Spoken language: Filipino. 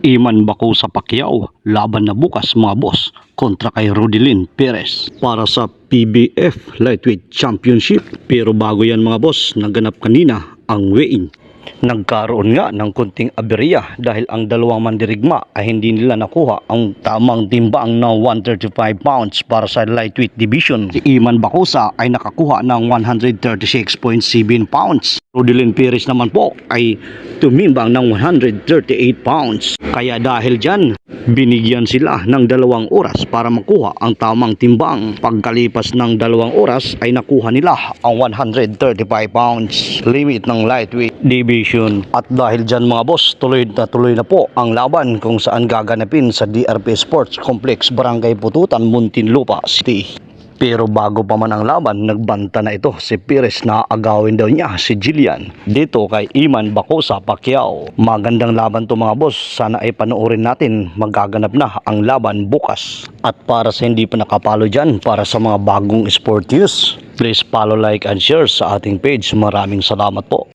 Iman Bacosa Pacquiao, laban na bukas mga boss kontra kay Rodilyn Perez para sa PBF Lightweight Championship. Pero bago yan mga boss, naganap kanina ang weigh-in. Nagkaroon nga ng konting aberya dahil ang dalawang mandirigma ay hindi nila nakuha ang tamang timbang ng 135 pounds para sa lightweight division. Si Iman Bacosa ay nakakuha ng 136.7 pounds. Rodilyn Perez naman po ay tumimbang ng 138 pounds. Kaya dahil dyan, binigyan sila ng 2 oras para makuha ang tamang timbang. Pagkalipas ng 2 oras ay nakuha nila ang 135 pounds limit ng lightweight division. At dahil dyan mga boss, tuloy na po ang laban kung saan gaganapin sa DRP Sports Complex, Barangay Pututan, Muntinlupa City. Pero bago pa man ang laban, nagbanta na ito si Perez na agawin daw niya si Jillian dito kay Iman Bacosa Pacquiao. Magandang laban to mga boss, sana ay panoorin natin. Magaganap na ang laban bukas. At para sa hindi pa nakapalo dyan, para sa mga bagong sport news, please follow, like and share sa ating page. Maraming salamat po.